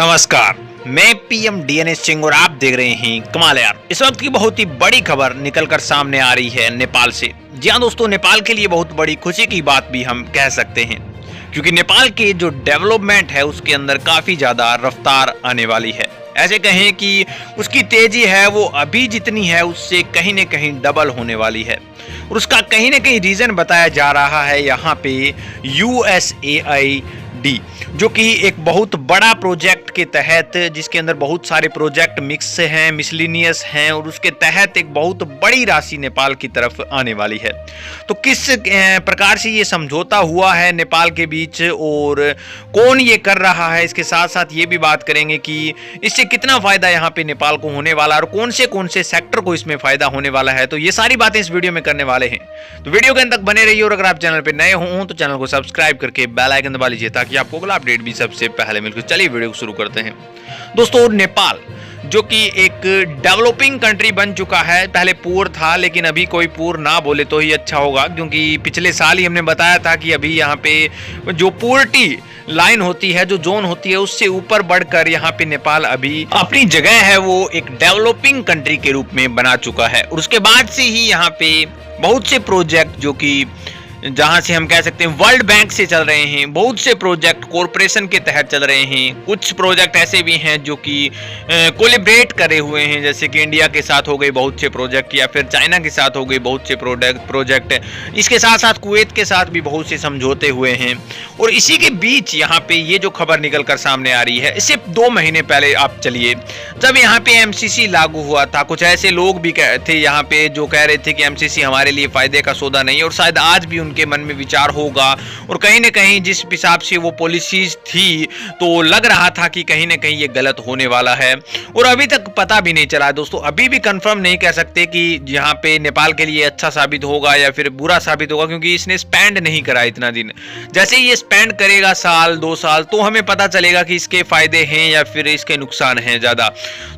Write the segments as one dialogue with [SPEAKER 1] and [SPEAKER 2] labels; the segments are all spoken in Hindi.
[SPEAKER 1] नमस्कार, मैं पीएम डीएनएस सिंह और आप देख रहे हैं कमाल यार। इस वक्त की बहुत ही बड़ी खबर निकलकर सामने आ रही है नेपाल से। जी हाँ दोस्तों, नेपाल के लिए बहुत बड़ी खुशी की बात भी हम कह सकते हैं, क्योंकि नेपाल के जो डेवलपमेंट है उसके अंदर काफी ज्यादा रफ्तार आने वाली है। ऐसे कहें कि उसकी तेजी है वो अभी जितनी है उससे कहीं न कहीं डबल होने वाली है। और उसका कहीं न कहीं रीजन बताया जा रहा है यहाँ पे USAID, जो कि एक बहुत बड़ा प्रोजेक्ट के तहत, जिसके अंदर बहुत सारे प्रोजेक्ट मिक्स हैं, मिसलिनियस हैं, और उसके तहत एक बहुत बड़ी राशि नेपाल की तरफ आने वाली है। तो किस प्रकार से ये समझौता हुआ है नेपाल के बीच और कौन ये कर रहा है, इसके साथ साथ ये भी बात करेंगे कि इससे कितना फायदा यहाँ पे नेपाल को होने वाला है और कौन से सेक्टर को इसमें फायदा होने वाला है। तो ये सारी बातें इस वीडियो में करने वाले हैं, तो वीडियो के अंत तक बने रहिए। और अगर आप चैनल पे नए हों तो चैनल को सब्सक्राइब करके बेल आइकन दबा लीजिए ताकि आपको अगला अपडेट भी सबसे पहले मिल। चलिए वीडियो को शुरू करते हैं। दोस्तों, नेपाल जो कि एक डेवलपिंग कंट्री बन चुका है, पहले पुअर था लेकिन अभी कोई पुअर ना बोले तो ही अच्छा होगा, क्योंकि पिछले साल ही हमने बताया था कि अभी यहाँ पे जो पुअर्टी लाइन होती है, जो जोन होती है, उससे ऊपर बढ़कर यहाँ पे नेपाल अभी अपनी जगह है वो एक डेवलपिंग कंट्री के रूप में बना चुका है। और उसके बाद से ही यहाँ पे बहुत से प्रोजेक्ट, जो कि जहां से हम कह सकते हैं वर्ल्ड बैंक से चल रहे हैं, बहुत से प्रोजेक्ट कॉरपोरेशन के तहत चल रहे हैं। कुछ प्रोजेक्ट ऐसे भी हैं जो कि कोलैबोरेट करे हुए हैं, जैसे कि इंडिया के साथ हो गए बहुत से प्रोजेक्ट, या फिर चाइना के साथ हो गए बहुत से प्रोजेक्ट। इसके साथ साथ कुवैत के साथ भी बहुत से समझौते हुए हैं। और इसी के बीच यहाँ पे ये जो खबर निकल कर सामने आ रही है, इससे 2 महीने पहले आप चलिए, जब यहाँ पे MCC लागू हुआ था, कुछ ऐसे लोग भी थे यहाँ पे जो कह रहे थे कि MCC हमारे लिए फायदे का सौदा नहीं है, और शायद आज भी उनके मन में विचार होगा। और कहीं न कहीं जिस हिसाब से वो पॉलिसीज थी, तो लग रहा था कि कहीं न कहीं ये गलत होने वाला है। और अभी तक पता भी नहीं चला है दोस्तों, अभी भी कंफर्म नहीं कह सकते कि यहाँ पे नेपाल के लिए अच्छा साबित होगा या फिर बुरा साबित होगा, क्योंकि इसने स्पेंड नहीं करा इतना दिन। जैसे ये स्पेंड करेगा साल 2 साल, तो हमें पता चलेगा कि इसके फायदे हैं या फिर इसके नुकसान हैं ज्यादा।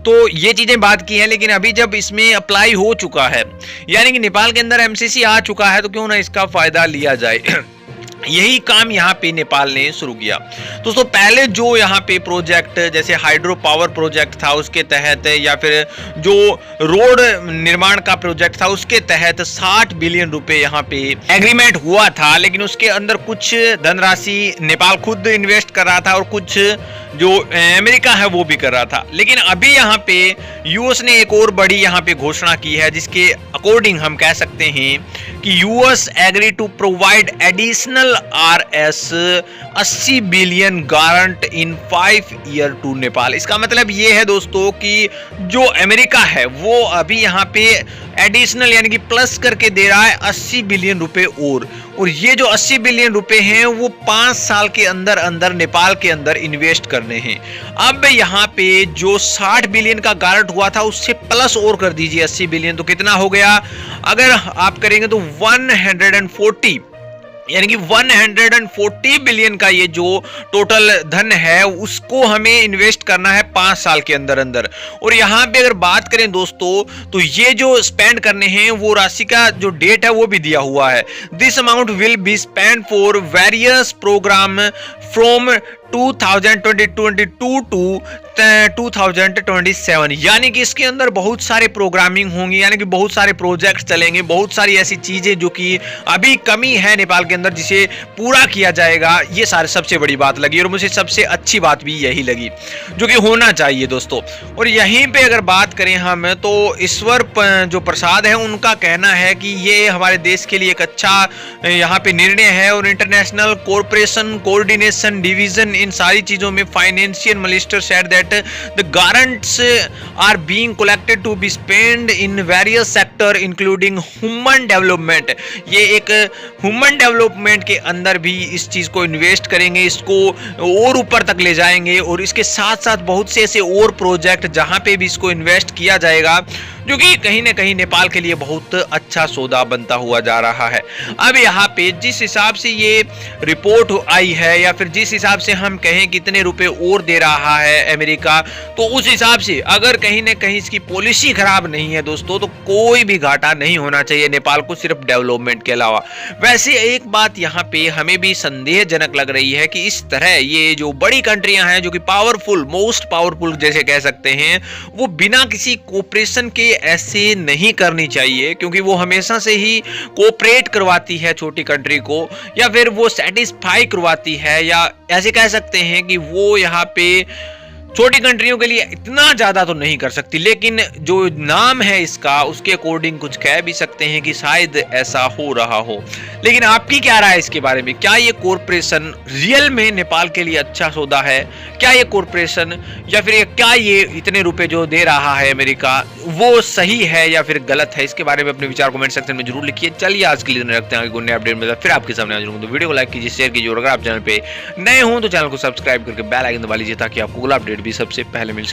[SPEAKER 1] तो ये चीजें बात की है, लेकिन अभी जब इसमें अप्लाई हो चुका है, यानी कि नेपाल के अंदर MCC आ चुका है, तो क्यों ना इसका फायदा लिया जाए। यही काम यहाँ पे नेपाल ने शुरू किया। दोस्तों, पहले जो यहाँ पे प्रोजेक्ट जैसे हाइड्रो पावर प्रोजेक्ट था उसके तहत, या फिर जो रोड निर्माण का प्रोजेक्ट था उसके तहत 60 बिलियन रुपए यहाँ पे एग्रीमेंट हुआ था, लेकिन उसके अंदर कुछ धनराशि नेपाल खुद इन्वेस्ट कर रहा था और कुछ जो अमेरिका है वो भी कर रहा था। लेकिन अभी यहाँ पे यूएस ने एक और बड़ी यहाँ पे घोषणा की है, जिसके अकॉर्डिंग हम कह सकते हैं कि US agree to provide additional RS 80 billion grant in 5 year to Nepal. इसका मतलब ये है दोस्तों कि जो अमेरिका है वो अभी यहाँ पे एडिशनल यानी कि प्लस करके दे रहा है 80 बिलियन रुपए। और ये जो 80 बिलियन रुपए हैं वो 5 साल के अंदर अंदर नेपाल के अंदर इन्वेस्ट करने हैं। अब यहाँ पे जो 60 बिलियन का गारंट हुआ था उससे प्लस और कर दीजिए 80 बिलियन, तो कितना हो गया? अगर आप करेंगे तो 140 यानी कि 140 बिलियन का ये जो टोटल धन है उसको हमें इन्वेस्ट करना है 5 साल के अंदर अंदर। और यहाँ पे अगर बात करें दोस्तों, तो ये जो स्पेंड करने हैं वो राशि का जो डेट है वो भी दिया हुआ है। This amount will be spend for various program from 2022 to 2027, यानी कि इसके अंदर बहुत सारे प्रोग्रामिंग होंगी, यानी कि बहुत सारे प्रोजेक्ट चलेंगे, बहुत सारी ऐसी चीजें जो कि अभी कमी है नेपाल के अंदर जिसे पूरा किया जाएगा। ये सारे सबसे बड़ी बात लगी और मुझे सबसे अच्छी बात भी यही लगी, जो कि होना चाहिए दोस्तों। और यहीं पे अगर बात करें हम, तो ईश्वर जो प्रसाद है उनका कहना है कि ये हमारे देश के लिए एक अच्छा यहाँ पे निर्णय है। और इंटरनेशनल कॉर्पोरेशन कोऑर्डिनेशन डिवीजन, इन सारी चीजों में financial minister said that the grants are being collected to be spend in various sector including human development. ये एक ह्यूमन डेवलपमेंट के अंदर भी इस चीज को इन्वेस्ट करेंगे, इसको और ऊपर तक ले जाएंगे। और इसके साथ साथ बहुत से ऐसे और प्रोजेक्ट जहां पे भी इसको इन्वेस्ट किया जाएगा जो कि कहीं ना कहीं नेपाल के लिए बहुत अच्छा सौदा बनता हुआ जा रहा है। अब यहाँ पे जिस हिसाब से ये रिपोर्ट आई है या फिर जिस हिसाब से हम कहें कितने रुपए और दे रहा है अमेरिका, तो उस हिसाब से अगर कहीं ना कहीं इसकी पॉलिसी खराब नहीं है दोस्तों, तो कोई भी घाटा नहीं होना चाहिए नेपाल को, सिर्फ डेवलपमेंट के अलावा। वैसे एक बात यहाँ पे हमें भी संदेहजनक लग रही है कि इस तरह ये जो बड़ी कंट्रियां हैं, जो कि पावरफुल, मोस्ट पावरफुल जैसे कह सकते हैं, वो बिना किसी कोऑपरेशन के ऐसे नहीं करनी चाहिए, क्योंकि वो हमेशा से ही कोऑपरेट करवाती है छोटी कंट्री को, या फिर वो सेटिस्फाई करवाती है, या ऐसे कह सकते हैं कि वो यहाँ पे छोटी कंट्रियों के लिए इतना ज्यादा तो नहीं कर सकती, लेकिन जो नाम है इसका उसके अकॉर्डिंग कुछ कह भी सकते हैं कि शायद ऐसा हो रहा हो। लेकिन आपकी क्या राय है इसके बारे में? क्या ये कॉरपोरेशन रियल में नेपाल के लिए अच्छा सौदा है? क्या ये कॉरपोरेशन या फिर क्या ये इतने रुपए जो दे रहा है अमेरिका, वो सही है या फिर गलत है? इसके बारे में अपने विचार कमेंट सेक्शन में जरूर लिखिए। चलिए आज के लिए रखते हैं, आगे नए अपडेट में फिर आपके सामने हाजिर होंगे। तो वीडियो को लाइक कीजिए, शेयर कीजिए, और अगर आप चैनल पे नए हो तो चैनल को सब्सक्राइब करके बेल आइकन दबा लीजिए, ताकि आपको अगला अपडेट भी सबसे पहले मिल सके।